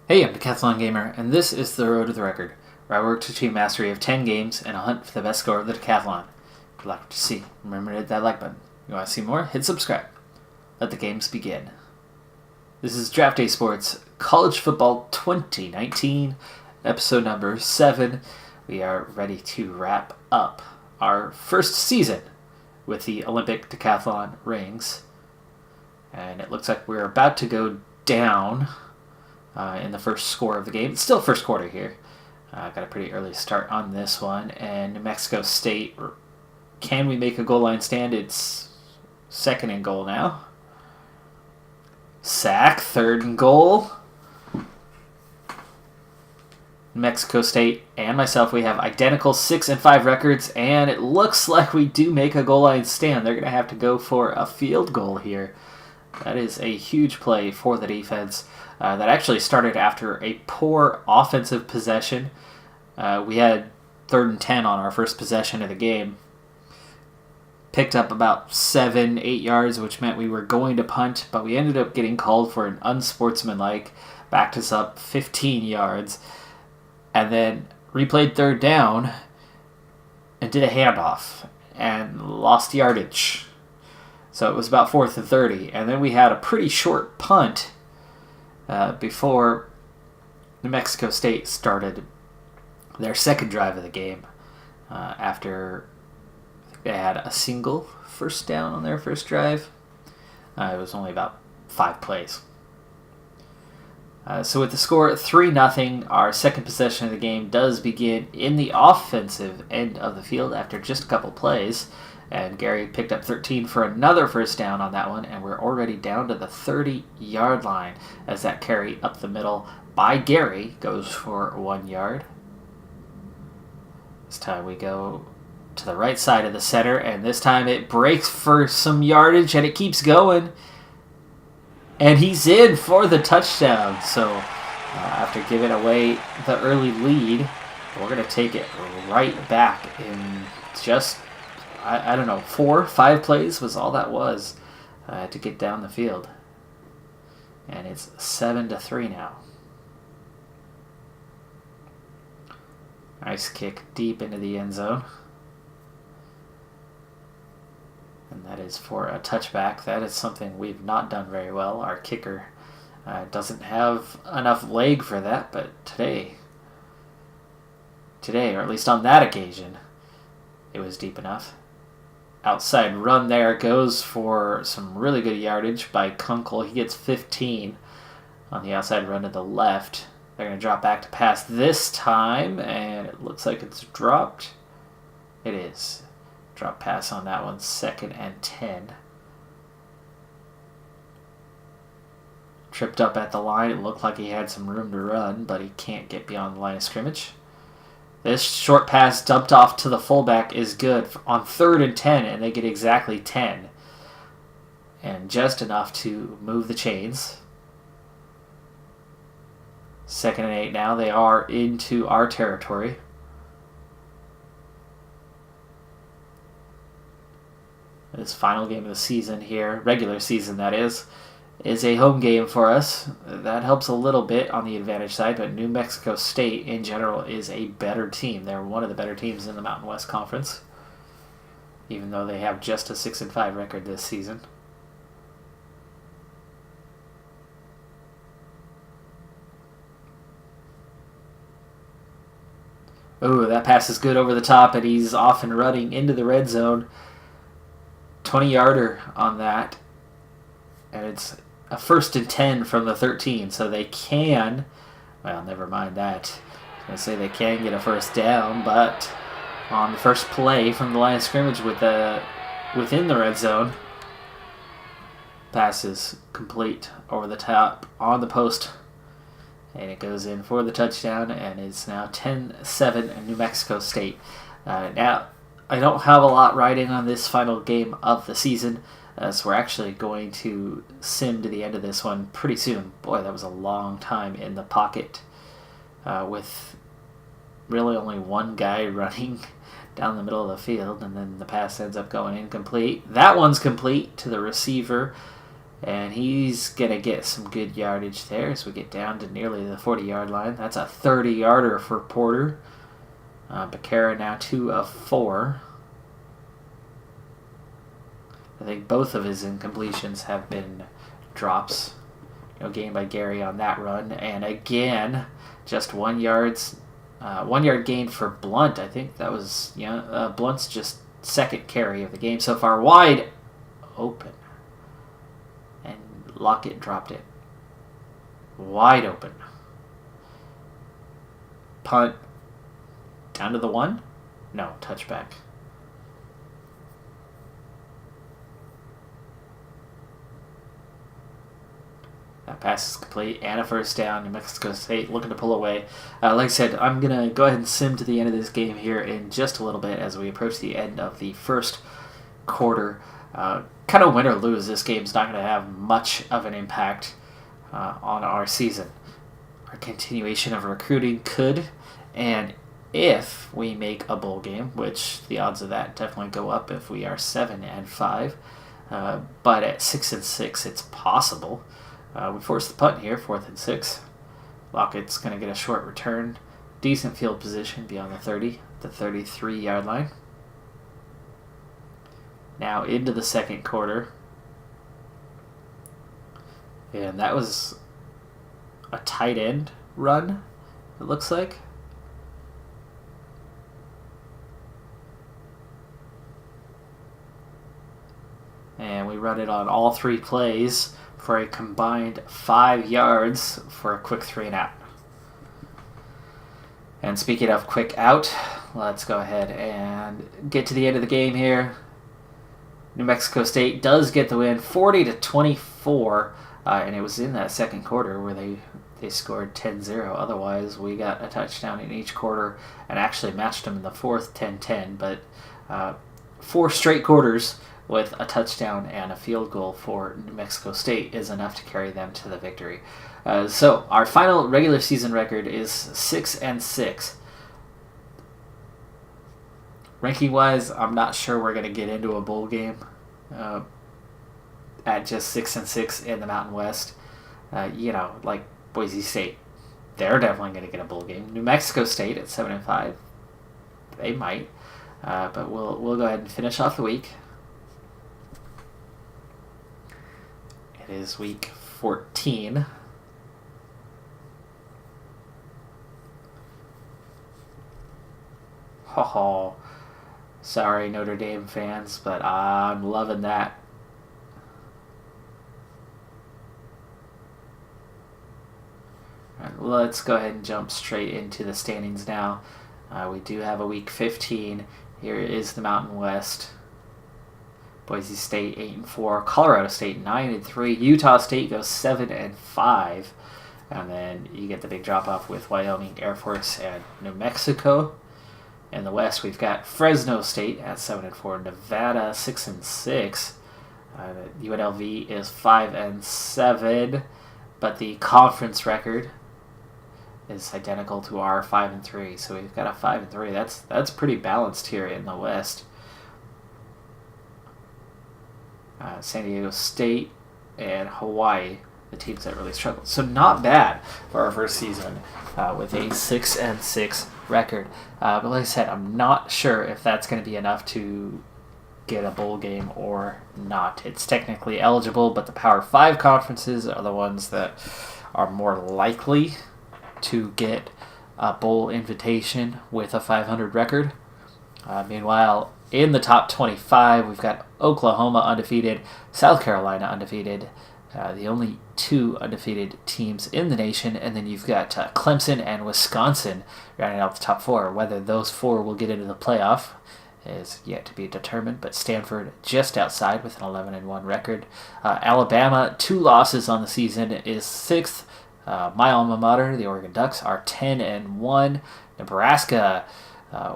Hey, I'm Decathlon Gamer, and this is The Road to the Record, where I work to achieve mastery of 10 games and a hunt for the best score of the Decathlon. If you'd like to see, remember to hit that like button. You want to see more? Hit subscribe. Let the games begin. This is Draft Day Sports College Football 2019, episode number 7. We are ready to wrap up our first season with the Olympic Decathlon rings. And it looks like we're about to go down in the first score of the game. It's still first quarter here. Got a pretty early start on this one. And New Mexico State, can we make a goal line stand? It's second and goal now. Sack, third and goal. New Mexico State and myself, we have identical 6-5 records, and it looks like we do make a goal line stand. They're going to have to go for a field goal here. That is a huge play for the defense. That actually started after a poor offensive possession. We had 3rd and 10 on our first possession of the game. Picked up about 7-8 yards, which meant we were going to punt, but we ended up getting called for an unsportsmanlike, backed us up 15 yards, and then replayed 3rd down and did a handoff and lost yardage. So it was about 4th and 30, and then we had a pretty short punt before New Mexico State started their second drive of the game. After they had a single first down on their first drive, it was only about 5 plays. So with the score 3-0, our second possession of the game does begin in the offensive end of the field after just a couple plays. And Gary picked up 13 for another first down on that one, and we're already down to the 30-yard line as that carry up the middle by Gary goes for 1 yard. This time we go to the right side of the center, and this time it breaks for some yardage, and it keeps going. And he's in for the touchdown. So after giving away the early lead, we're going to take it right back in just, I don't know, 4-5 plays was all that was to get down the field. And it's 7-3 now. Nice kick deep into the end zone. And that is for a touchback. That is something we've not done very well. Our kicker doesn't have enough leg for that, but today, or at least on that occasion, it was deep enough. Outside run there goes for some really good yardage by Kunkel. He gets 15 on the outside run to the left. They're going to drop back to pass this time, and it looks like it's dropped. It is. Drop pass on that one, 2nd and 10. Tripped up at the line. It looked like he had some room to run, but he can't get beyond the line of scrimmage. This short pass dumped off to the fullback is good on 3rd and 10, and they get exactly 10. And just enough to move the chains. 2nd and 8 now. They are into our territory. This final game of the season here, regular season that is a home game for us. That helps a little bit on the advantage side, but New Mexico State in general is a better team. They're one of the better teams in the Mountain West Conference, even though they have just a 6-5 record this season. Oh, that pass is good over the top, and he's off and running into the red zone. 20-yarder on that, and it's a 1st and 10 from the 13, so they can, well, never mind that. I was going to say they can get a first down, but on the first play from the line of scrimmage within the red zone, pass is complete over the top on the post, and it goes in for the touchdown, and it's now 10-7 New Mexico State. Now, I don't have a lot riding on this final game of the season, so we're actually going to sim to the end of this one pretty soon. Boy, that was a long time in the pocket with really only one guy running down the middle of the field, and then the pass ends up going incomplete. That one's complete to the receiver, And he's going to get some good yardage there as we get down to nearly the 40-yard line. That's a 30-yarder for Porter. Becerra now 2 of 4. I think both of his incompletions have been drops. No gain by Gary on that run. And again, just 1 yard gain for Blunt. I think that was Blunt's just second carry of the game so far. Wide open. And Lockett dropped it. Wide open. Punt. Down to the 1? No, touchback. That pass is complete and a first down. New Mexico State looking to pull away. Like I said, I'm going to go ahead and sim to the end of this game here in just a little bit as we approach the end of the first quarter. Kind of win or lose, this game's not going to have much of an impact on our season. Our continuation of recruiting could, and if we make a bowl game, which the odds of that definitely go up if we are 7-5, but at 6-6, it's possible. We force the punt here, 4th and 6. Lockett's going to get a short return. Decent field position beyond the 30, the 33-yard line. Now into the second quarter. And that was a tight end run, it looks like. And we run it on all 3 plays for a combined 5 yards for a quick 3 and out. And speaking of quick out, let's go ahead and get to the end of the game here. New Mexico State does get the win, 40-24, and it was in that second quarter where they scored 10-0. Otherwise, we got a touchdown in each quarter and actually matched them in the fourth, 10-10. But 4 straight quarters with a touchdown and a field goal for New Mexico State is enough to carry them to the victory. So our final regular season record is 6-6. Ranking-wise, I'm not sure we're going to get into a bowl game at just 6-6 in the Mountain West. Like Boise State, they're definitely going to get a bowl game. New Mexico State at 7-5, they might. But we'll go ahead and finish off the week. It is week 14. Oh, sorry, Notre Dame fans, but I'm loving that. All right, let's go ahead and jump straight into the standings now. We do have a week 15. Here is the Mountain West. Boise State 8-4, Colorado State 9-3, Utah State goes 7-5, and then you get the big drop off with Wyoming, Air Force, and New Mexico. In the West, we've got Fresno State at 7-4, Nevada 6-6, UNLV is 5-7, but the conference record is identical to our 5-3, so we've got a 5-3. That's pretty balanced here in the West. San Diego State and Hawaii, the teams that really struggled. So not bad for our first season with a 6-6 record. But like I said, I'm not sure if that's going to be enough to get a bowl game or not. It's technically eligible, but the Power 5 conferences are the ones that are more likely to get a bowl invitation with a 500 record. Meanwhile, in the top 25, we've got Oklahoma undefeated, South Carolina undefeated, the only 2 undefeated teams in the nation, and then you've got Clemson and Wisconsin rounding out the top 4. Whether those 4 will get into the playoff is yet to be determined, but Stanford just outside with an 11-1 record. Alabama, 2 losses on the season, is 6th. My alma mater, the Oregon Ducks, are 10-1. Nebraska,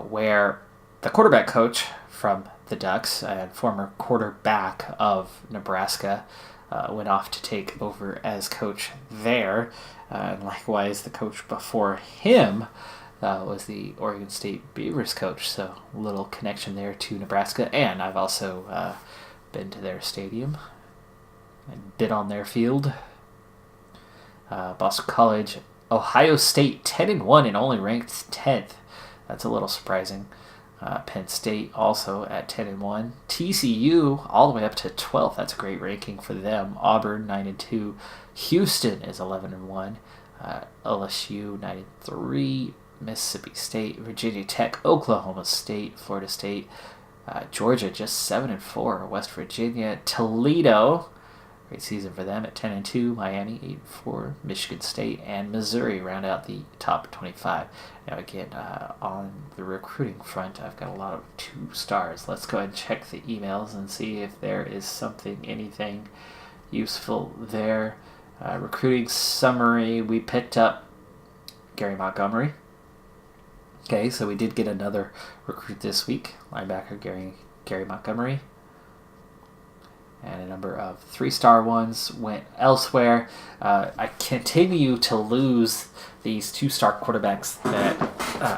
where the quarterback coach from the Ducks and former quarterback of Nebraska went off to take over as coach there. And likewise, the coach before him was the Oregon State Beavers coach. So a little connection there to Nebraska. And I've also been to their stadium. and bid on their field. Boston College, Ohio State 10-1 and only ranked 10th. That's a little surprising. Penn State also at 10-1. TCU all the way up to 12th. That's a great ranking for them. Auburn 9-2. Houston is 11-1. LSU 9-3. Mississippi State, Virginia Tech, Oklahoma State, Florida State, Georgia just 7-4. West Virginia, Toledo. Great season for them at 10-2. Miami 8-4. Michigan State and Missouri round out the top 25. Now again, on the recruiting front, I've got a lot of 2 stars. Let's go ahead and check the emails and see if there is anything useful there. Recruiting summary, we picked up Gary Montgomery. Okay, so we did get another recruit this week, linebacker Gary Montgomery. And a number of 3-star ones went elsewhere. I continue to lose these 2-star quarterbacks that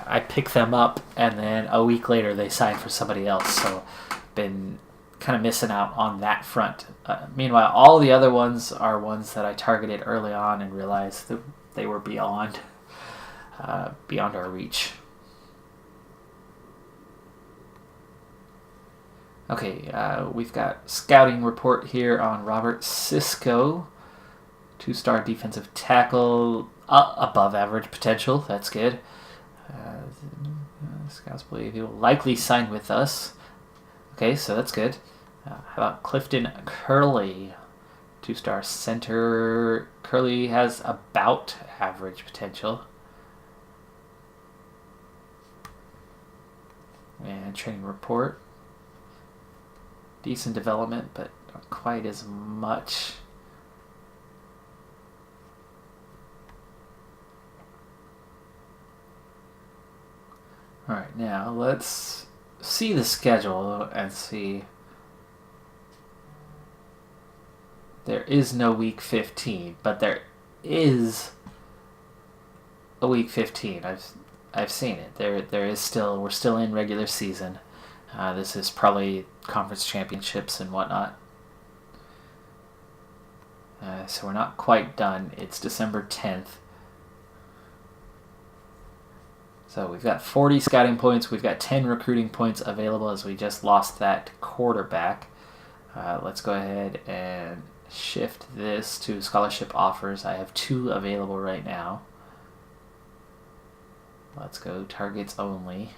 I pick them up, and then a week later they sign for somebody else. So been kind of missing out on that front. Meanwhile, all the other ones are ones that I targeted early on and realized that they were beyond our reach. Okay, we've got scouting report here on Robert Sisco, 2-star defensive tackle, above average potential. That's good. Scouts believe he will likely sign with us. Okay, so that's good. How about Clifton Curley, 2-star center? Curley has about average potential. And training report. Decent development, but not quite as much. Alright, now let's see the schedule and see. There is no week 15, but there is a week 15. I've seen it. There is still, we're still in regular season. This is probably conference championships and whatnot. So we're not quite done. It's December 10th. So we've got 40 scouting points. We've got 10 recruiting points available as we just lost that quarterback. Let's go ahead and shift this to scholarship offers. I have 2 available right now. Let's go targets only.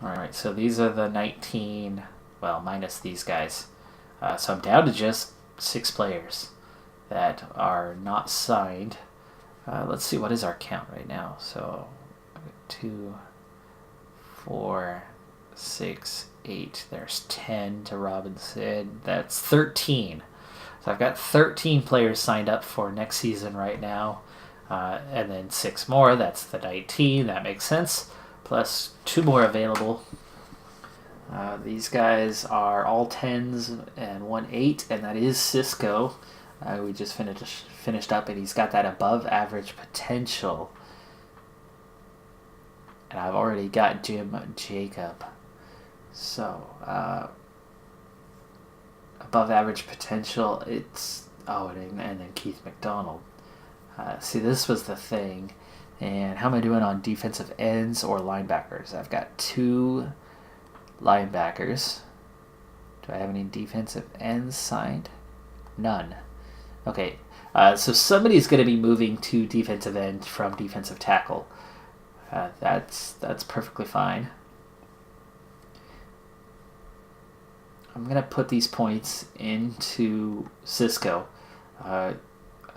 Alright, so these are the 19, well, minus these guys. So I'm down to just 6 players that are not signed. Let's see, what is our count right now? So 2, 4, 6, 8. There's 10 to Robinson. That's 13. So I've got 13 players signed up for next season right now. And then 6 more. That's the 19. That makes sense. Plus 2 more available. These guys are all 10s and 1 8, and that is Sisco. We just finished up, and he's got that above average potential. And I've already got Jim Jacob. So, above average potential, it's... Oh, and then Keith McDonald. See, this was the thing. And how am I doing on defensive ends or linebackers? I've got 2 linebackers. Do I have any defensive ends signed? None. Okay, so somebody's going to be moving to defensive end from defensive tackle. That's perfectly fine. I'm going to put these points into Sisco.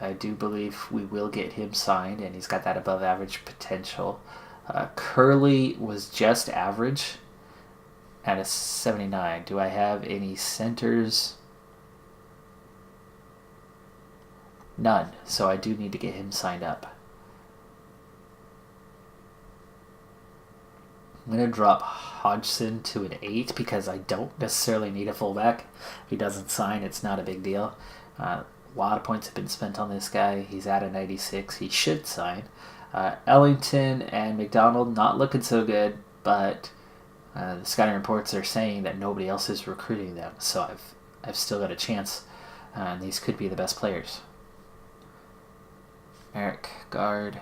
I do believe we will get him signed, and he's got that above average potential. Curley was just average at a 79. Do I have any centers? None. So I do need to get him signed up. I'm going to drop Hodgson to an 8 because I don't necessarily need a fullback. If he doesn't sign, it's not a big deal. A lot of points have been spent on this guy. He's at a 96. He should sign. Ellington and McDonald not looking so good, but the scouting reports are saying that nobody else is recruiting them. So I've still got a chance And these could be the best players. Merrick, guard.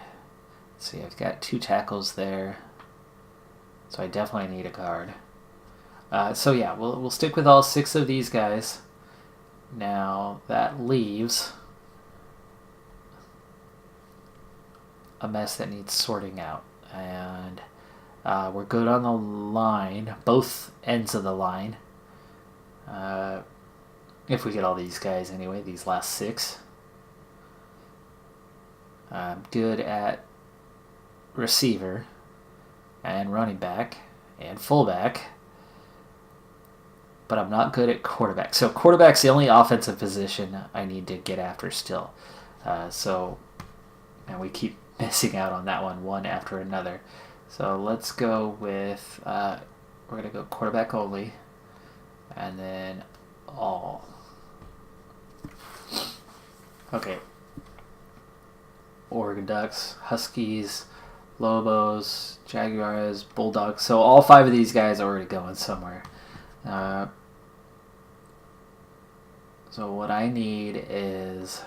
Let's see, I've got 2 tackles there. So I definitely need a guard. So yeah, we'll stick with all 6 of these guys. Now that leaves a mess that needs sorting out. And we're good on the line, both ends of the line. If we get all these guys anyway, these last 6. I'm good at receiver and running back and fullback, but I'm not good at quarterback. So quarterback's the only offensive position I need to get after still. And we keep missing out on that one after another. So let's go with, we're going to go quarterback only, and then all. Okay. Oregon Ducks, Huskies, Lobos, Jaguars, Bulldogs. So all 5 of these guys are already going somewhere. So what I need is...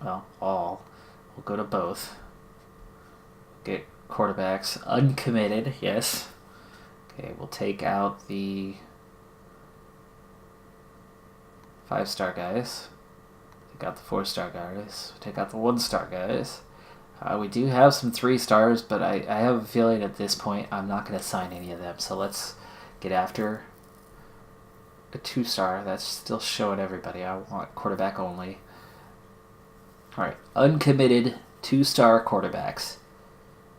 well, all. We'll go to both. Get quarterbacks uncommitted, yes. Okay, we'll take out the 5-star guys. Take out the 4-star guys. Take out the 1-star guys. We do have some 3-stars, but I have a feeling at this point I'm not going to sign any of them. So let's get after a 2-star. That's still showing everybody. I want quarterback only. Alright, uncommitted 2-star quarterbacks.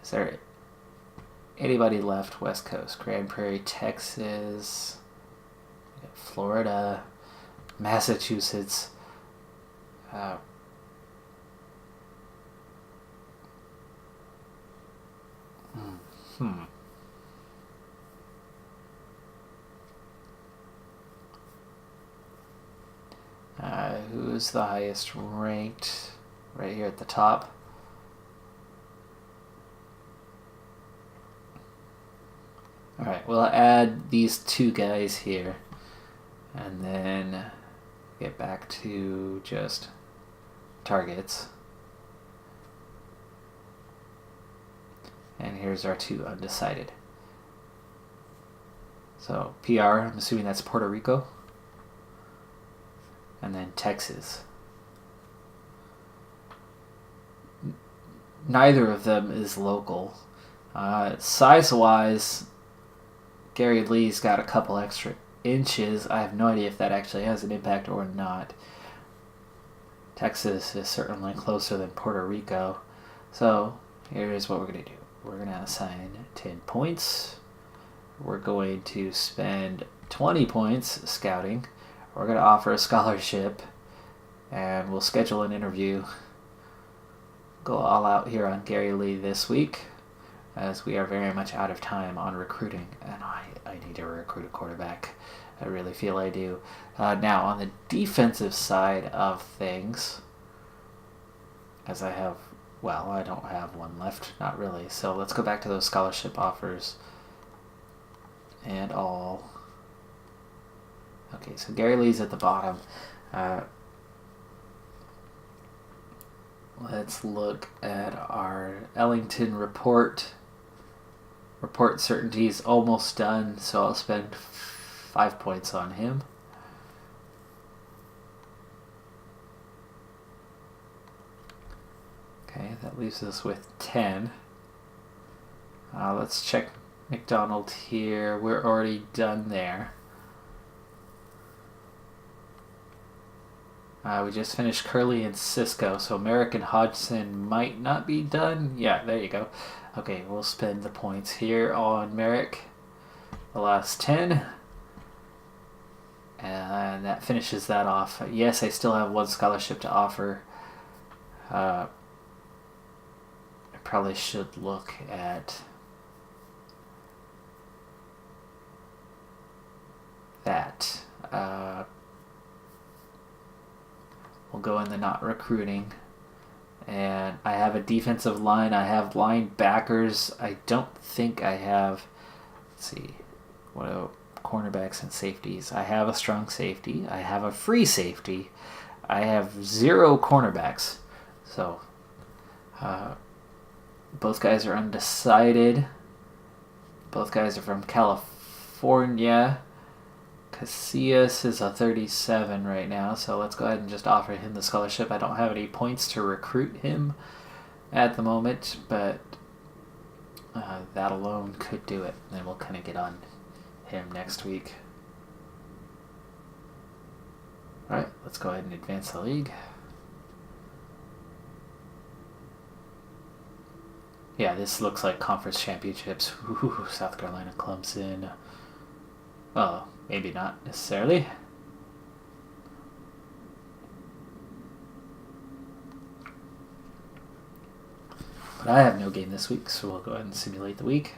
Is there anybody left West Coast? Grand Prairie, Texas, Florida, Massachusetts. Who's the highest ranked? Right here at the top. Alright, we'll add these 2 guys here. And then get back to just targets. And here's our 2 undecided. So PR, I'm assuming that's Puerto Rico. And then Texas. Neither of them is local. Size-wise, Gary Lee's got a couple extra inches. I have no idea if that actually has an impact or not. Texas is certainly closer than Puerto Rico. So here's what we're going to do. We're going to assign 10 points. We're going to spend 20 points scouting. We're going to offer a scholarship. And we'll schedule an interview. Go all out here on Gary Lee this week, as we are very much out of time on recruiting, and I need to recruit a quarterback. I really feel I do. Now, on the defensive side of things, as I don't have one left, not really, so let's go back to those scholarship offers and all. Okay, so Gary Lee's at the bottom. Let's look at our Ellington report. Report certainty is almost done, so I'll spend 5 points on him. Okay, that leaves us with 10. Let's check McDonald here. We're already done there. We just finished Curly and Cisco, so Merrick and Hodgson might not be done. Yeah, there you go. Okay, we'll spend the points here on Merrick. The last 10. And that finishes that off. Yes, I still have 1 scholarship to offer. I probably should look at that. We'll go in the not recruiting. And I have a defensive line. I have linebackers. I don't think I have... Let's see. What about cornerbacks and safeties? I have a strong safety. I have a free safety. I have 0 cornerbacks. So, both guys are undecided. Both guys are from California. Casillas is a 37 right now, so let's go ahead and just offer him the scholarship. I don't have any points to recruit him at the moment, but that alone could do it. And we'll kind of get on him next week. Alright, let's go ahead and advance the league. Yeah, this looks like conference championships. Ooh, South Carolina, Clemson. Oh, maybe not necessarily. But I have no game this week, so we'll go ahead and simulate the week.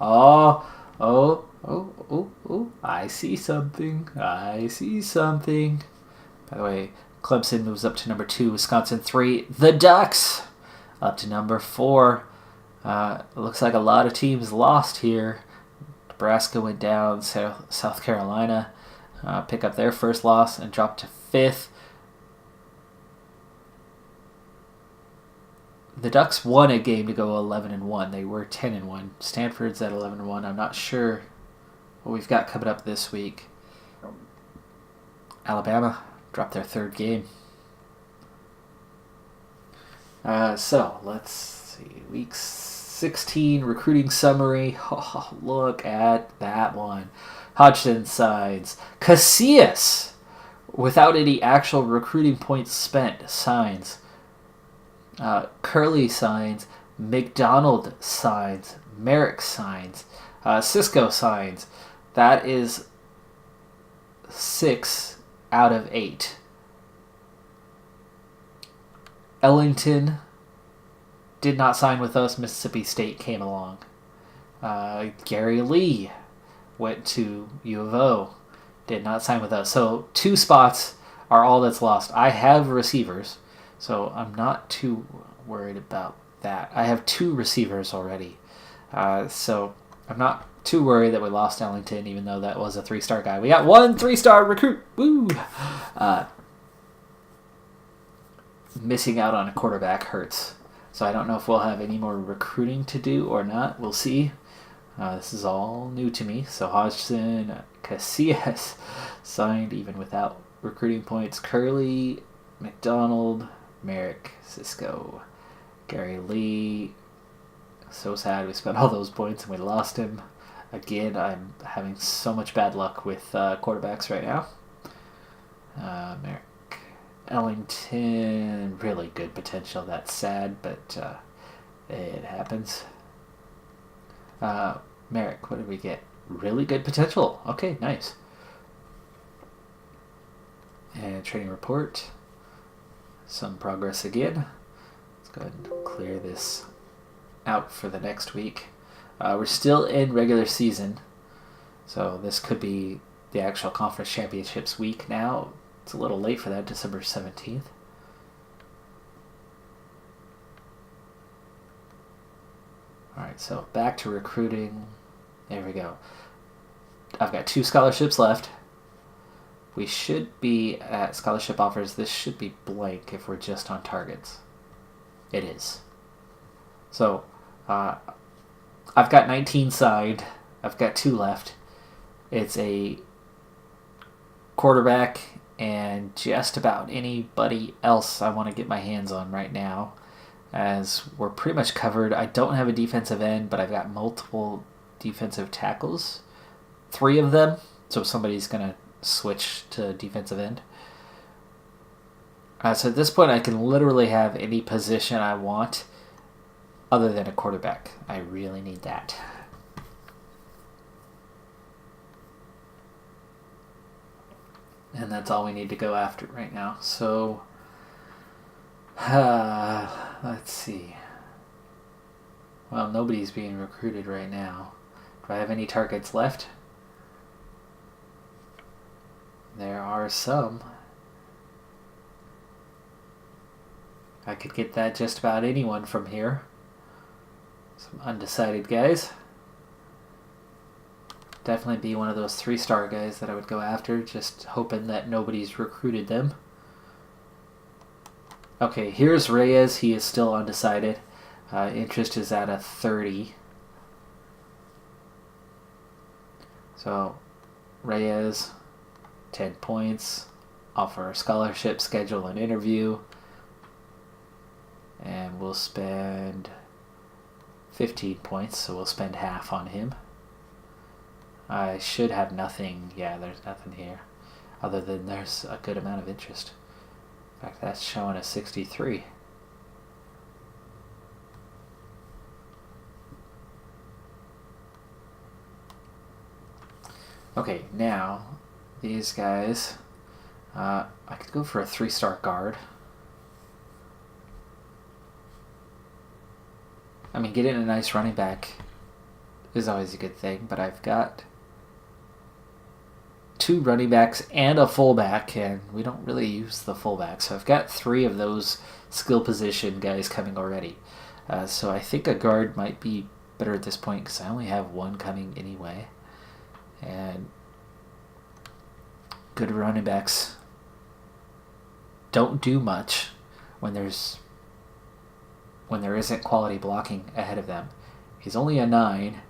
Oh, I see something. I see something. By the way, Clemson moves up to number 2, Wisconsin 3. The Ducks up to number 4. It looks like a lot of teams lost here. Nebraska went down. South Carolina pick up their first loss and drop to 5th. The Ducks won a game to go 11-1. They were 10-1. Stanford's at 11-1. I'm not sure what we've got coming up this week. Alabama dropped their 3rd game. So let's see. Week 16 recruiting summary. Oh, look at that one. Hodgson signs. Casillas, without any actual recruiting points spent, signs. Curley signs. McDonald signs. Merrick signs. Cisco signs. That is 6 out of 8. Ellington did not sign with us. Mississippi State came along. Gary Lee went to U of O. Did not sign with us. So 2 spots are all that's lost. I have receivers, so I'm not too worried about that. I have 2 receivers already. So I'm not too worried that we lost Ellington, even though that was a 3-star guy. We got 1 3-star recruit. Woo! Missing out on a quarterback hurts. So I don't know if we'll have any more recruiting to do or not. We'll see. This is all new to me. So Hodgson, Casillas signed even without recruiting points. Curley, McDonald, Merrick, Cisco, Gary Lee. So sad we spent all those points and we lost him. Again, I'm having so much bad luck with quarterbacks right now. Merrick. Ellington, really good potential. That's sad, but it happens. Merrick, what did we get? Really good potential. Okay, nice. And training report. Some progress again. Let's go ahead and clear this out for the next week. We're still in regular season, so this could be the actual conference championships week now. It's a little late for that, December 17th. Alright, so back to recruiting. There we go. I've got 2 scholarships left. We should be at scholarship offers. This should be blank if we're just on targets. It is. So, I've got 19 signed. I've got 2 left. It's a quarterback and just about anybody else I want to get my hands on right now, as we're pretty much covered. I don't have a defensive end, but I've got multiple defensive tackles. 3 of them, so somebody's going to switch to defensive end. So at this point, I can literally have any position I want other than a quarterback. I really need that. And that's all we need to go after right now. So, let's see. Well, nobody's being recruited right now. Do I have any targets left? There are some. I could get that just about anyone from here. Some undecided guys. Definitely be one of those 3-star guys that I would go after, just hoping that nobody's recruited them. Okay, here's Reyes. He is still undecided. Interest is at a 30. So, Reyes, 10 points. Offer a scholarship, schedule an interview. And we'll spend 15 points, so we'll spend half on him. I should have nothing. Yeah, there's nothing here. Other than there's a good amount of interest. In fact, that's showing a 63. Okay, now, these guys, I could go for a 3-star guard. I mean, getting a nice running back is always a good thing, but I've got 2 running backs and a fullback, and we don't really use the fullback, so I've got 3 of those skill position guys coming already. So I think a guard might be better at this point because I only have 1 coming anyway. And good running backs don't do much when there isn't quality blocking ahead of them. He's only a 9,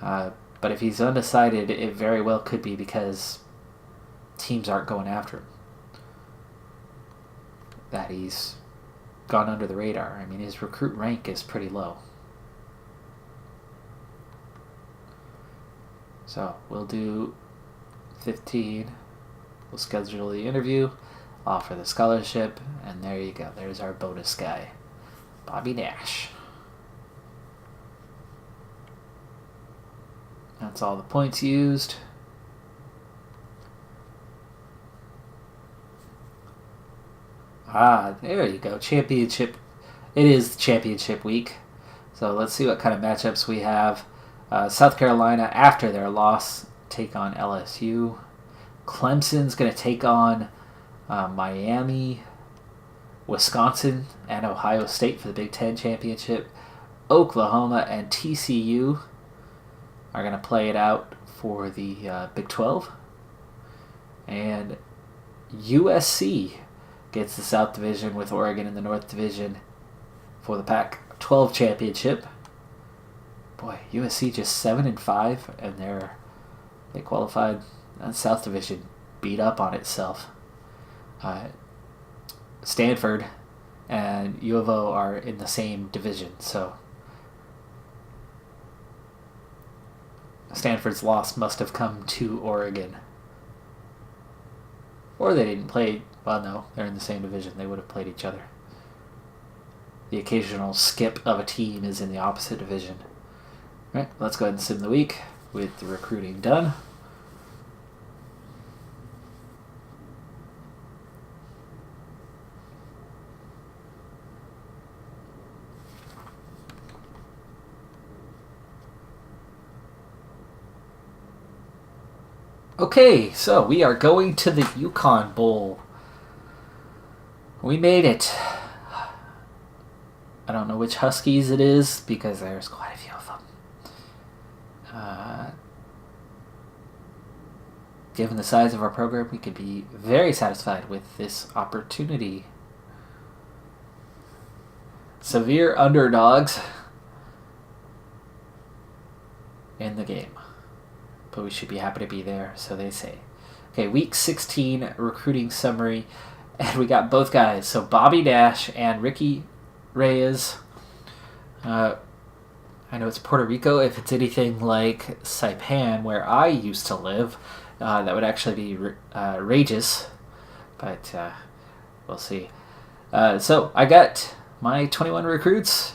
but if he's undecided, it very well could be because teams aren't going after him. That he's gone under the radar. I mean, his recruit rank is pretty low. So we'll do 15. We'll schedule the interview, offer the scholarship, and there you go. There's our bonus guy, Bobby Nash. That's all the points used. There you go. Championship. It is championship week. So let's see what kind of matchups we have. South Carolina, after their loss, take on LSU. Clemson's going to take on Miami, Wisconsin, and Ohio State for the Big Ten championship. Oklahoma and TCU are going to play it out for the Big 12. And USC gets the South Division with Oregon in the North Division for the Pac-12 championship. Boy, USC just 7-5, and they qualified. That South Division beat up on itself. Stanford and U of O are in the same division, so Stanford's loss must have come to Oregon. Or they didn't play. Well, no, they're in the same division. They would have played each other. The occasional skip of a team is in the opposite division. All right, let's go ahead and sim the week with the recruiting done. Okay, so we are going to the Yukon Bowl. We made it. I don't know which Huskies it is because there's quite a few of them. Given the size of our program, we could be very satisfied with this opportunity. Severe underdogs in the game. But we should be happy to be there, so they say. Okay, week 16 recruiting summary. And we got both guys. So Bobby Nash and Ricky Reyes. I know it's Puerto Rico. If it's anything like Saipan, where I used to live, that would actually be Regis. But we'll see. So I got my 21 recruits.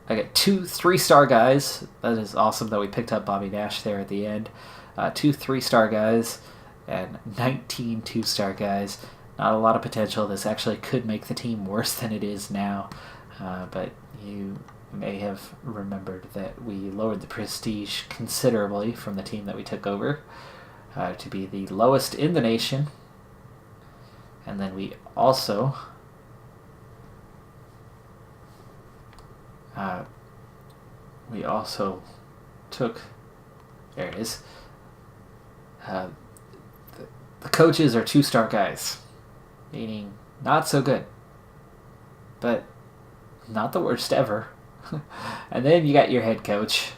I got 2 3-star guys. That is awesome that we picked up Bobby Nash there at the end. 2 3-star guys and 19 2-star guys. Not a lot of potential. This actually could make the team worse than it is now. But you may have remembered that we lowered the prestige considerably from the team that we took over to be the lowest in the nation. And then we also We also took, there it is, the coaches are 2-star guys, meaning not so good, but not the worst ever. And then you got your head coach,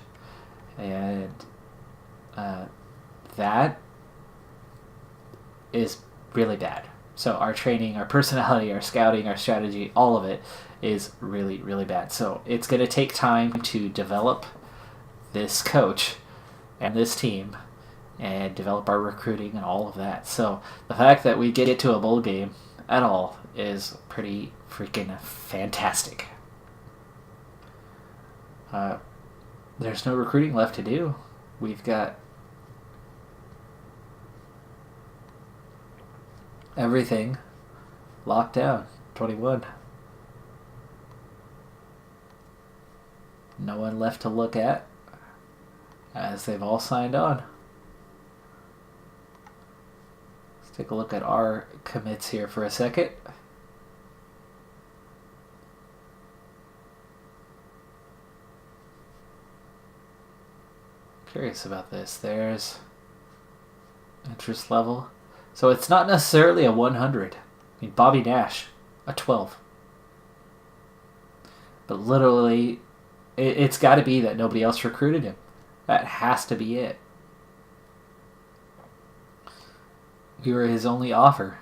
and that is really bad. So our training, our personality, our scouting, our strategy, all of it is really, really bad. So it's going to take time to develop this coach and this team and develop our recruiting and all of that. So the fact that we get it to a bowl game at all is pretty freaking fantastic. There's no recruiting left to do. We've got everything locked down. 21. No one left to look at, as they've all signed on. Let's take a look at our commits here for a second. Curious about this. There's interest level. So it's not necessarily a 100. I mean, Bobby Nash, a 12. But literally, it's got to be that nobody else recruited him. That has to be it. We were his only offer.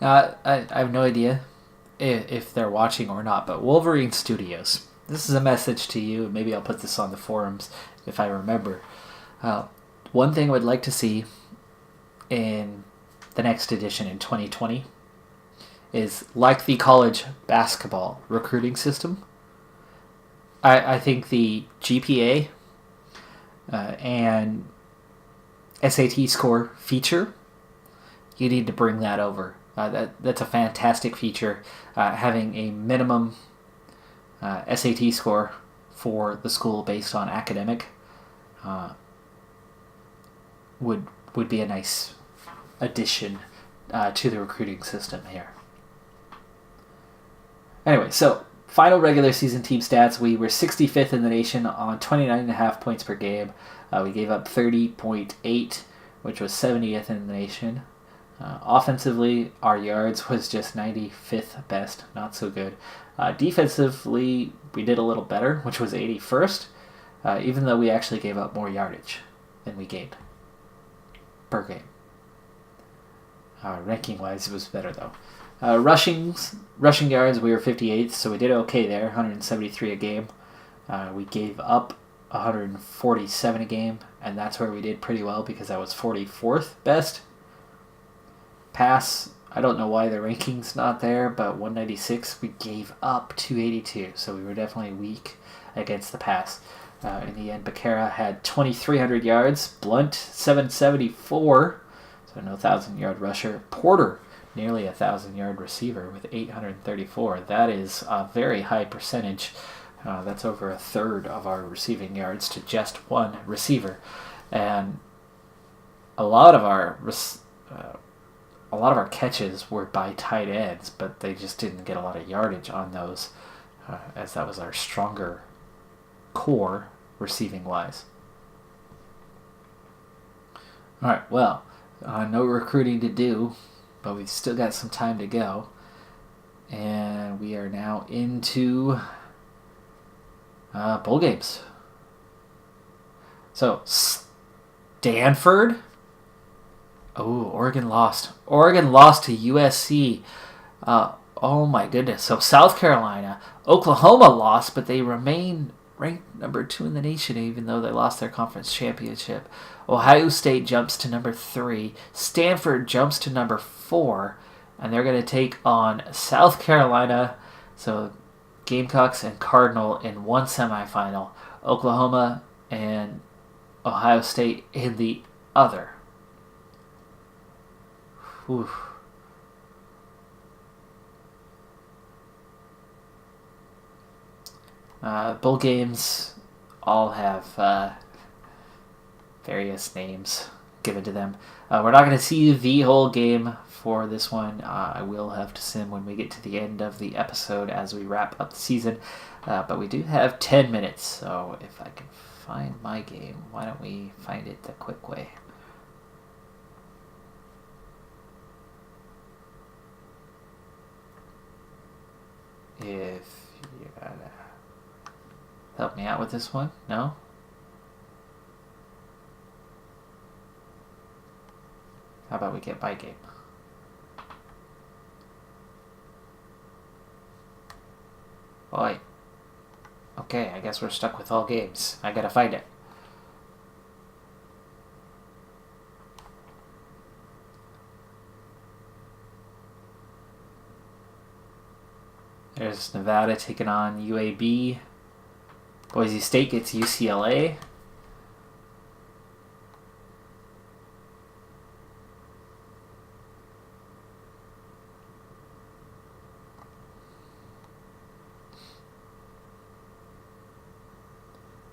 I have no idea if they're watching or not, but Wolverine Studios. This is a message to you. Maybe I'll put this on the forums if I remember. One thing I would like to see in the next edition in 2020 is like the college basketball recruiting system. I think the GPA and SAT score feature, you need to bring that over. That's a fantastic feature. Having a minimum SAT score for the school based on academic would be a nice addition to the recruiting system here. Anyway, so final regular season team stats. We were 65th in the nation on 29.5 points per game. We gave up 30.8, which was 70th in the nation. Offensively, our yards was just 95th best, not so good. Defensively, we did a little better, which was 81st, even though we actually gave up more yardage than we gained per game. Ranking-wise, it was better, though. Rushing yards, we were 58th, so we did okay there, 173 a game. We gave up 147 a game, and that's where we did pretty well because I was 44th best. Pass, I don't know why the ranking's not there, but 196, we gave up 282, so we were definitely weak against the pass. In the end, Becerra had 2,300 yards, Blunt 774, so no 1,000-yard rusher. Porter, nearly a 1,000-yard receiver with 834. That is a very high percentage. That's over a third of our receiving yards to just one receiver, and a lot of our catches were by tight ends, but they just didn't get a lot of yardage on those, as that was our stronger core receiving-wise. All right, well, no recruiting to do, but we've still got some time to go, and we are now into bowl games. So, Stanford. Oh, Oregon lost. Oregon lost to USC. Oh my goodness. So South Carolina. Oklahoma lost, but they remain ranked number 2 in the nation, even though they lost their conference championship. Ohio State jumps to number 3. Stanford jumps to number 4. And they're going to take on South Carolina. So Gamecocks and Cardinal in one semifinal. Oklahoma and Ohio State in the other. Whew. Bowl games all have various names. given to them. We're not going to see the whole game for this one. I will have to sim when we get to the end of the episode as we wrap up the season. But we do have 10 minutes, so if I can find my game, why don't we find it the quick way? If you gotta help me out with this one, no? How about we get my game? Boy. Okay, I guess we're stuck with all games. I gotta find it. There's Nevada taking on UAB. Boise State gets UCLA.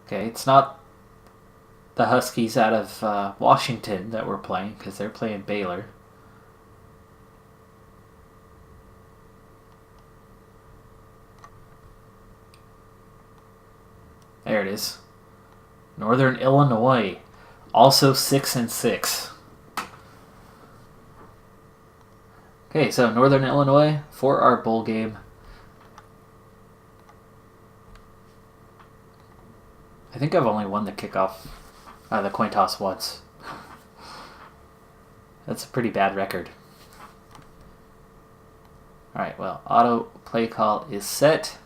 Okay, it's not the Huskies out of Washington that we're playing because they're playing Baylor. There it is. Northern Illinois, also 6-6. Okay, so Northern Illinois for our bowl game. I think I've only won the kickoff, the coin toss once. That's a pretty bad record. Alright, well, auto play call is set.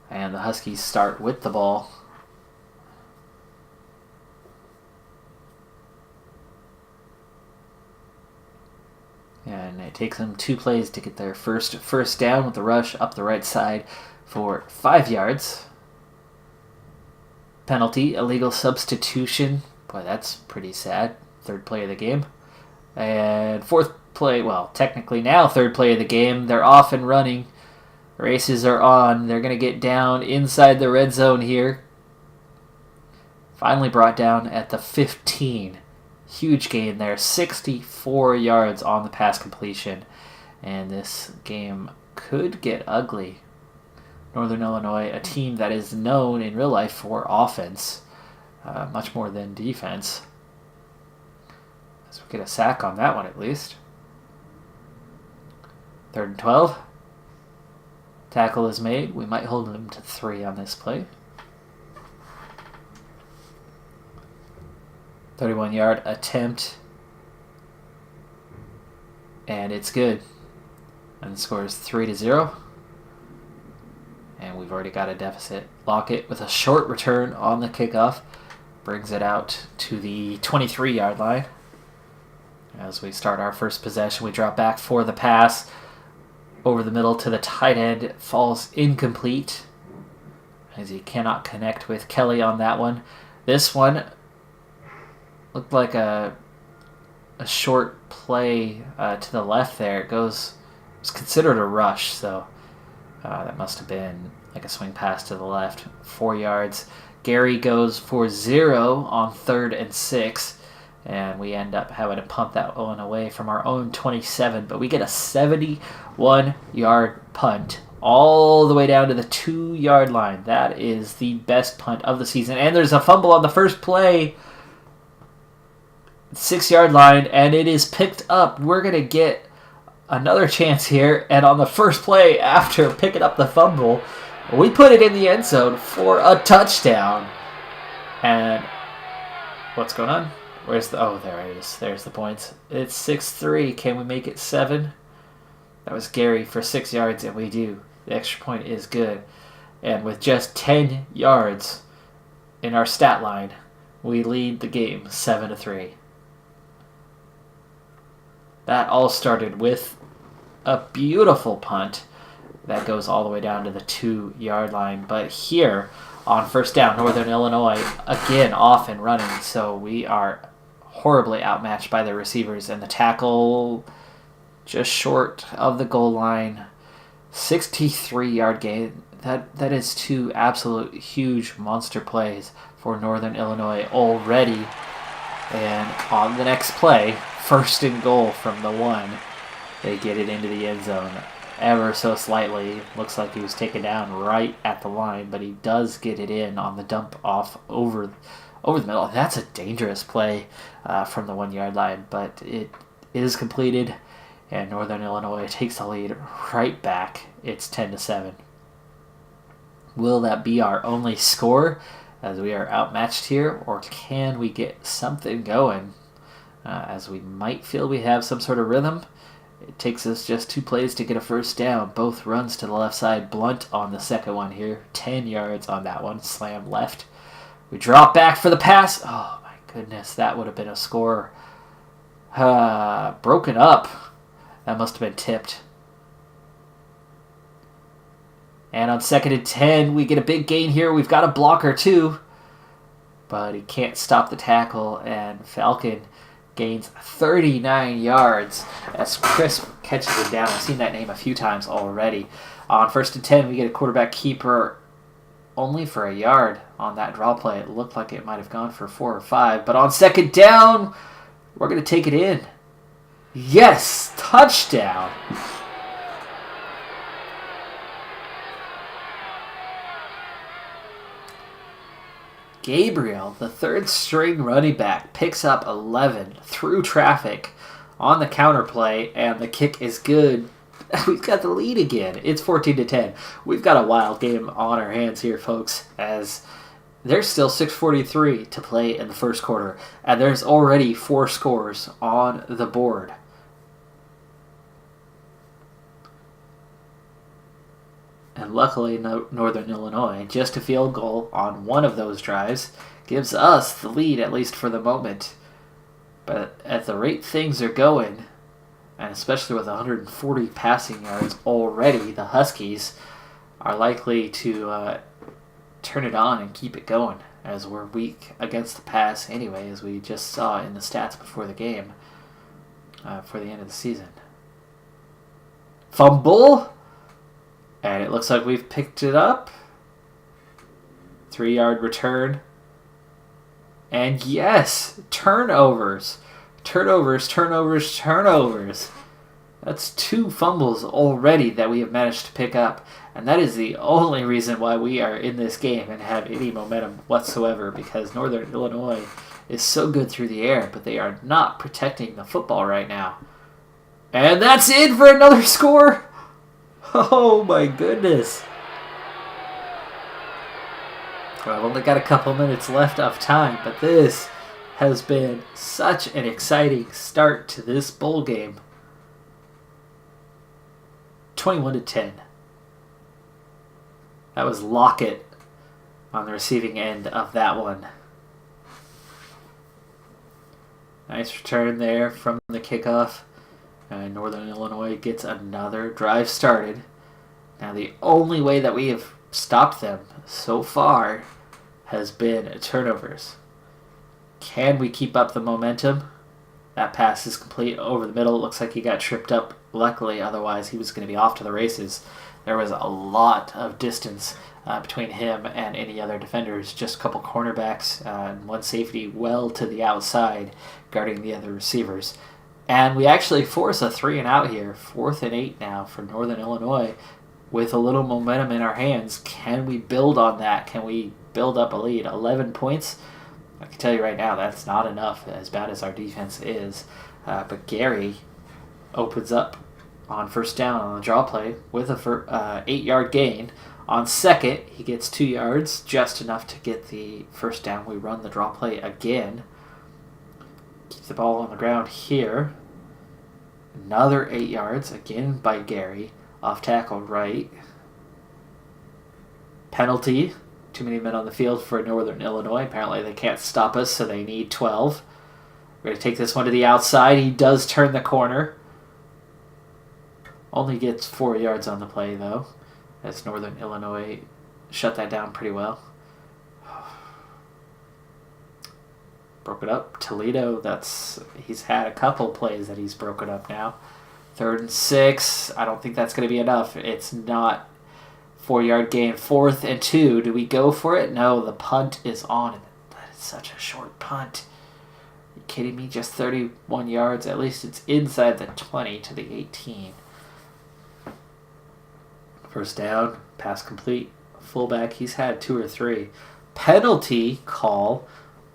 And the Huskies start with the ball. And it takes them 2 plays to get their first down with the rush up the right side for 5 yards. Penalty, illegal substitution. Boy, that's pretty sad. 3rd play of the game. And 4th play, well, technically now 3rd play of the game. They're off and running. Races are on. They're going to get down inside the red zone here. Finally brought down at the 15. Huge gain there. 64 yards on the pass completion. And this game could get ugly. Northern Illinois, a team that is known in real life for offense, much more than defense. So we get a sack on that one at least. 3rd and 12. Tackle is made. We might hold them to 3 on this play. 31-yard attempt. And it's good. And the score is 3-0. And we've already got a deficit. Lockett with a short return on the kickoff. Brings it out to the 23-yard line. As we start our first possession, we drop back for the pass. Over the middle to the tight end. Falls incomplete. As he cannot connect with Kelly on that one. This one looked like a short play to the left there. It was considered a rush, so that must have been like a swing pass to the left. 4 yards. Gary goes for 0 on 3rd and 6. And we end up having to punt that one away from our own 27. But we get a 71-yard punt all the way down to the 2-yard line. That is the best punt of the season. And there's a fumble on the first play. 6-yard line. And it is picked up. We're going to get another chance here. And on the first play after picking up the fumble, we put it in the end zone for a touchdown. And what's going on? Where's the... Oh, there it is. There's the points. It's 6-3. Can we make it 7? That was Gary for 6 yards, and we do. The extra point is good. And with just 10 yards in our stat line, we lead the game 7-3. That all started with a beautiful punt that goes all the way down to the 2-yard line. But here, on first down, Northern Illinois, again, off and running. So we are horribly outmatched by the receivers, and the tackle just short of the goal line. 63-yard gain. That is 2 absolute huge monster plays for Northern Illinois already. And on the next play, 1st and goal from the 1. They get it into the end zone ever so slightly. Looks like he was taken down right at the line, but he does get it in on the dump off over the middle. That's a dangerous play from the 1-yard line, but it is completed, and Northern Illinois takes the lead right back. It's 10-7. Will that be our only score as we are outmatched here, or can we get something going as we might feel we have some sort of rhythm? It takes us just 2 plays to get a first down. Both runs to the left side. Blunt on the second one here. 10 yards on that one. Slam left. We drop back for the pass. Oh, my goodness. That would have been a score. Broken up. That must have been tipped. And on 2nd and 10, we get a big gain here. We've got a blocker, too. But he can't stop the tackle. And Falcon gains 39 yards as Chris catches him down. I've seen that name a few times already. On 1st and 10, we get a quarterback keeper only for a yard on that draw play. It looked like it might have gone for 4 or 5. But on 2nd down, we're going to take it in. Yes! Touchdown! Gabriel, the 3rd-string running back, picks up 11 through traffic on the counter play, and the kick is good. We've got the lead again. It's 14-10. We've got a wild game on our hands here, folks, as there's still 6:43 to play in the first quarter, and there's already 4 scores on the board. And luckily, Northern Illinois, just a field goal on one of those drives, gives us the lead, at least for the moment. But at the rate things are going, and especially with 140 passing yards already, the Huskies are likely to turn it on and keep it going, as we're weak against the pass anyway, as we just saw in the stats before the game for the end of the season. Fumble! And it looks like we've picked it up. 3-yard return. And yes, turnovers. Turnovers. That's 2 fumbles already that we have managed to pick up. And that is the only reason why we are in this game and have any momentum whatsoever, because Northern Illinois is so good through the air, but they are not protecting the football right now. And that's it for another score. Oh my goodness. Well, I've only got a couple minutes left of time, but this has been such an exciting start to this bowl game. 21-10. That was Lockett on the receiving end of that one. Nice return there from the kickoff. And Northern Illinois gets another drive started. Now, the only way that we have stopped them so far has been turnovers. Can we keep up the momentum? That pass is complete over the middle. It looks like he got tripped up, luckily. Otherwise, he was going to be off to the races. There was a lot of distance between him and any other defenders. Just a couple cornerbacks and one safety well to the outside guarding the other receivers. And we actually force a 3-and-out here. 4th and 8 now for Northern Illinois with a little momentum in our hands. Can we build on that? Can we build up a lead? 11 points? I can tell you right now that's not enough, as bad as our defense is. But Gary opens up on 1st down on the draw play with a 8-yard gain. On 2nd, he gets 2 yards, just enough to get the 1st down. We run the draw play again. Keep the ball on the ground here. Another 8 yards, again by Gary. Off tackle right. Penalty. Too many men on the field for Northern Illinois. Apparently they can't stop us, so they need 12. We're going to take this one to the outside. He does turn the corner. Only gets 4 yards on the play, though, as Northern Illinois shut that down pretty well. Broke it up. Toledo, he's had a couple plays that he's broken up now. 3rd and 6. I don't think that's going to be enough. It's not 4-yard gain. 4th and 2. Do we go for it? No, the punt is on such a short punt. Are you kidding me? Just 31 yards. At least it's inside the 20 to the 18. First down, pass complete. Fullback, he's had 2 or 3. Penalty call.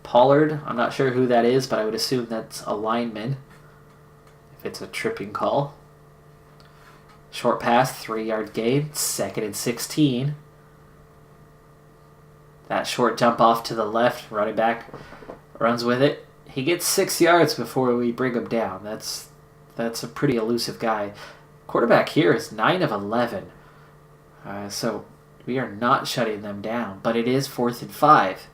Pollard, I'm not sure who that is, but I would assume that's a lineman if it's a tripping call. Short pass, 3-yard gain, 2nd and 16. That short jump off to the left, running back runs with it. He gets 6 yards before we bring him down. That's a pretty elusive guy. Quarterback here is 9 of 11. So we are not shutting them down, but it is 4th and 5.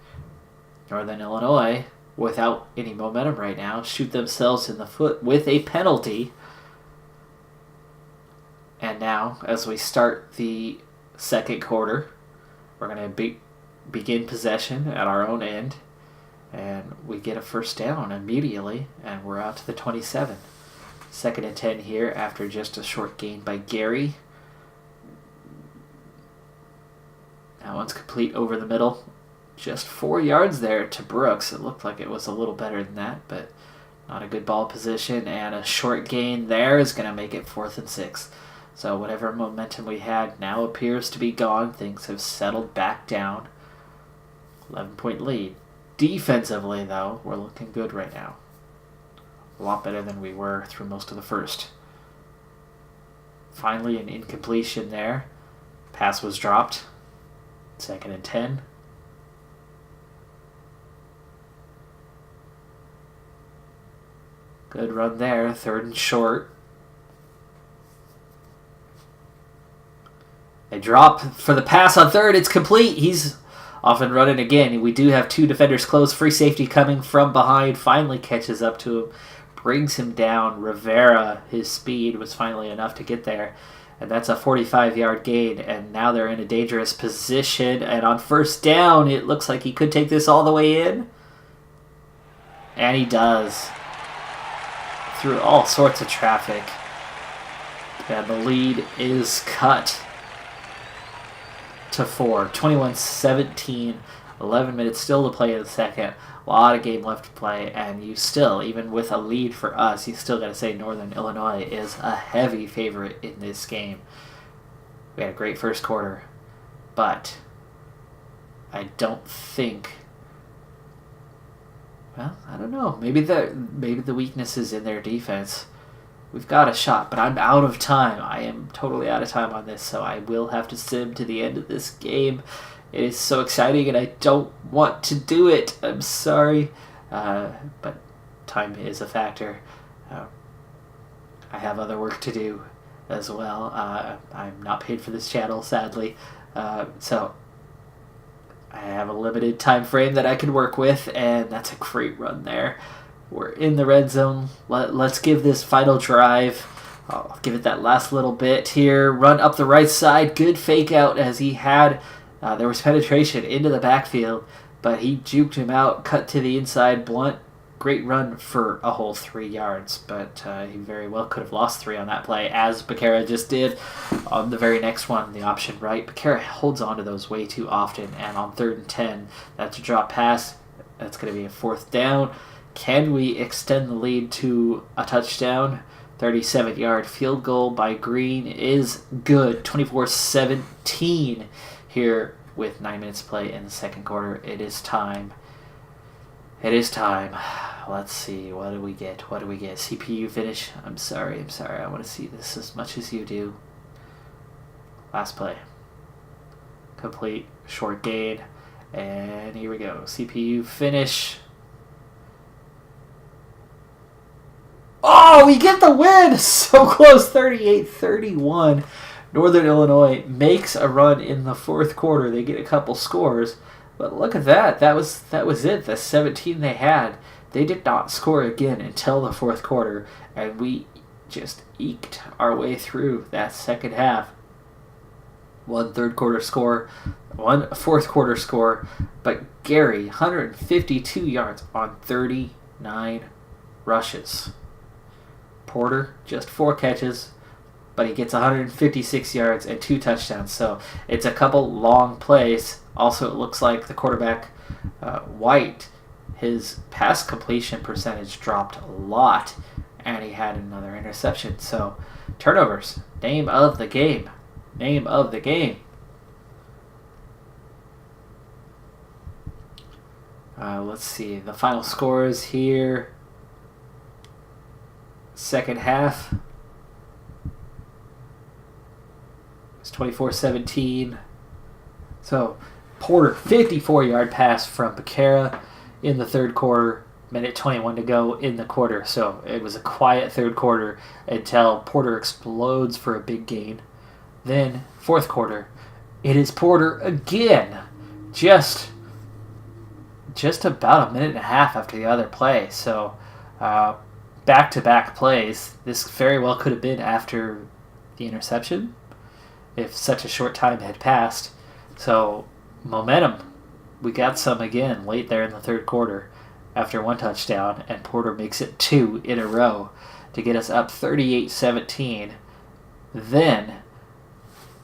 Northern Illinois, without any momentum right now, shoot themselves in the foot with a penalty. And now, as we start the second quarter, we're going to begin possession at our own end, and we get a first down immediately, and we're out to the 27. 2nd and 10 here after just a short gain by Gary. That one's complete over the middle. Just 4 yards there to Brooks. It looked like it was a little better than that, but not a good ball position. And a short gain there is going to make it 4th and 6. So whatever momentum we had now appears to be gone. Things have settled back down. 11-point lead. Defensively, though, we're looking good right now. A lot better than we were through most of the first. Finally, an incompletion there. Pass was dropped. 2nd and 10. Good run there. 3rd and short. They drop for the pass on 3rd. It's complete. He's off and running again. We do have 2 defenders close. Free safety coming from behind. Finally catches up to him. Brings him down. Rivera, his speed was finally enough to get there. And that's a 45-yard gain. And now they're in a dangerous position. And on first down, it looks like he could take this all the way in. And he does. Through all sorts of traffic. And the lead is cut to 4. 21-17. 11 minutes still to play in the second. A lot of game left to play. And you still, even with a lead for us, you still got to say Northern Illinois is a heavy favorite in this game. We had a great first quarter. But I don't think... Well, I don't know. Maybe the weakness is in their defense. We've got a shot, but I'm out of time. I am totally out of time on this, so I will have to sim to the end of this game. It is so exciting, and I don't want to do it. I'm sorry, but time is a factor. I have other work to do as well. I'm not paid for this channel, sadly, so I have a limited time frame that I can work with, and that's a great run there. We're in the red zone. Let's give this final drive. I'll give it that last little bit here. Run up the right side. Good fake out as he had... there was penetration into the backfield, but he juked him out, cut to the inside. Blunt, great run for a whole 3 yards, but he very well could have lost 3 on that play, as Becerra just did on the very next one, the option right. Becerra holds on to those way too often, and on 3rd and 10, that's a drop pass. That's going to be a 4th down. Can we extend the lead to a touchdown? 37-yard field goal by Green is good. 24-17 here with 9 minutes to play in the second quarter. It is time. It is time. Let's see. What do we get? What do we get? CPU finish. I'm sorry. I want to see this as much as you do. Last play. Complete. Short gain. And here we go. CPU finish. Oh, we get the win! So close, 38-31. Northern Illinois makes a run in the fourth quarter. They get a couple scores, but look at that. That was it. The 17 they had. They did not score again until the fourth quarter, and we just eked our way through that second half. One third quarter score, one fourth quarter score, but Gary, 152 yards on 39 rushes. Porter, just 4 catches, but he gets 156 yards and 2 touchdowns. So it's a couple long plays. Also, it looks like the quarterback, White, his pass completion percentage dropped a lot, and he had another interception. So, turnovers. Name of the game. Name of the game. Let's see. The final scores here. Second half. It's 24-17. So, Porter, 54-yard pass from Becerra in the third quarter. Minute 21 to go in the quarter. So, it was a quiet third quarter until Porter explodes for a big gain. Then, fourth quarter, it is Porter again. Just about a minute and a half after the other play. So, back-to-back plays. This very well could have been after the interception if such a short time had passed. So, momentum. We got some again late there in the third quarter after one touchdown, and Porter makes it 2 in a row to get us up 38-17. Then,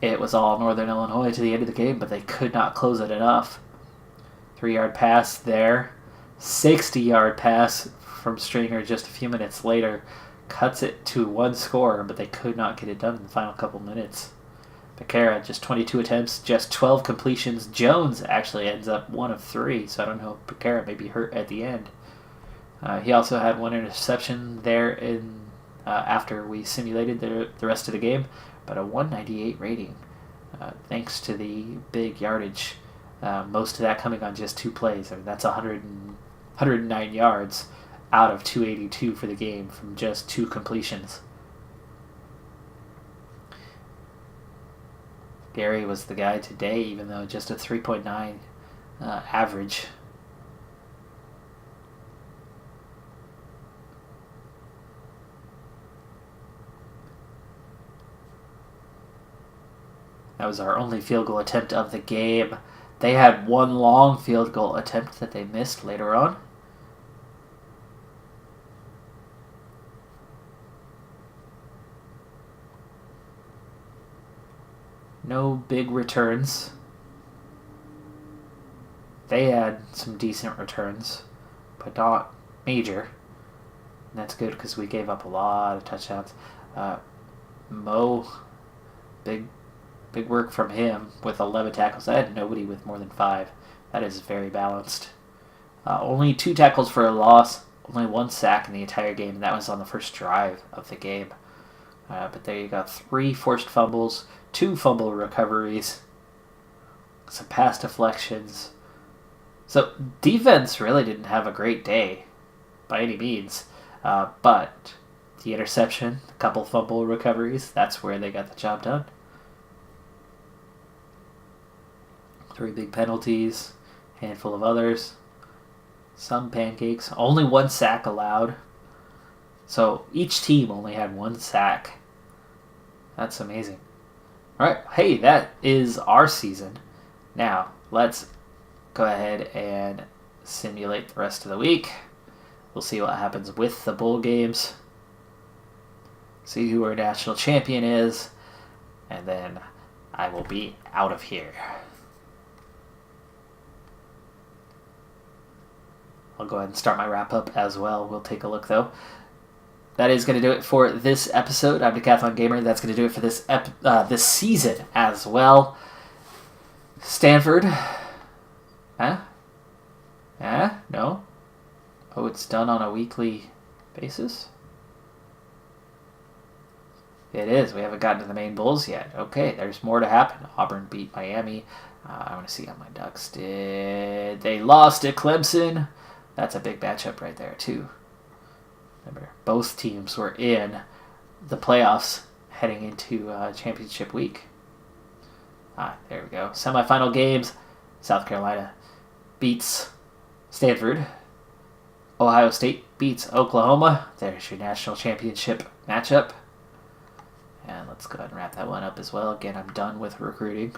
it was all Northern Illinois to the end of the game, but they could not close it enough. 3-yard pass there. 60-yard pass from Stringer just a few minutes later. Cuts it to one score, but they could not get it done in the final couple minutes. Becerra, just 22 attempts, just 12 completions. Jones actually ends up 1 of 3, so I don't know if Becerra may be hurt at the end. He also had one interception there in after we simulated the rest of the game, but a 198 rating, thanks to the big yardage. Most of that coming on just 2 plays. I mean, that's 109 yards out of 282 for the game from just 2 completions. Gary was the guy today, even though just a 3.9 average. That was our only field goal attempt of the game. They had one long field goal attempt that they missed later on. No big returns. They had some decent returns, but not major. And that's good because we gave up a lot of touchdowns. Mo, big work from him with 11 tackles. I had nobody with more than 5. That is very balanced. Only 2 tackles for a loss. Only 1 sack in the entire game, and that was on the first drive of the game. But there you go. 3 forced fumbles, 2 fumble recoveries, some pass deflections. So defense really didn't have a great day by any means. But the interception, a couple fumble recoveries, that's where they got the job done. 3 big penalties, handful of others, some pancakes, only 1 sack allowed. So each team only had 1 sack. That's amazing. All right, hey, that is our season. Now, let's go ahead and simulate the rest of the week. We'll see what happens with the bowl games. See who our national champion is. And then I will be out of here. I'll go ahead and start my wrap-up as well. We'll take a look, though. That is going to do it for this episode. I'm Decathlon Gamer. That's going to do it for this season as well. Stanford. No? Oh, it's done on a weekly basis? It is. We haven't gotten to the main bowls yet. Okay, there's more to happen. Auburn beat Miami. I want to see how my Ducks did. They lost at Clemson. That's a big matchup right there, too. Remember, both teams were in the playoffs heading into championship week. There we go. Semifinal games. South Carolina beats Stanford. Ohio State beats Oklahoma. There's your national championship matchup. And let's go ahead and wrap that one up as well. Again, I'm done with recruiting.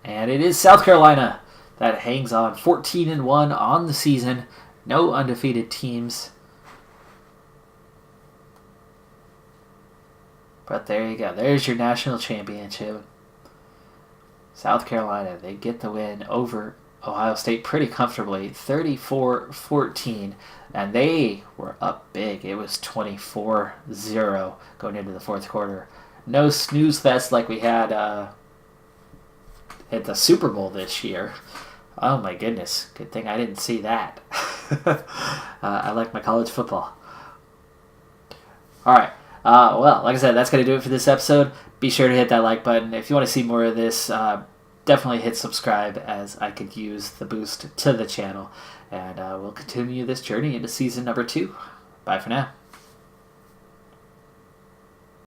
And it is South Carolina that hangs on 14-1 on the season. No undefeated teams. But there you go. There's your national championship. South Carolina, they get the win over Ohio State pretty comfortably, 34-14. And they were up big. It was 24-0 going into the fourth quarter. No snooze fest like we had at the Super Bowl this year. Oh my goodness. Good thing I didn't see that. I like my college football. Alright. Well, like I said, that's going to do it for this episode. Be sure to hit that like button. If you want to see more of this, definitely hit subscribe, as I could use the boost to the channel. And we'll continue this journey into season number 2. Bye for now.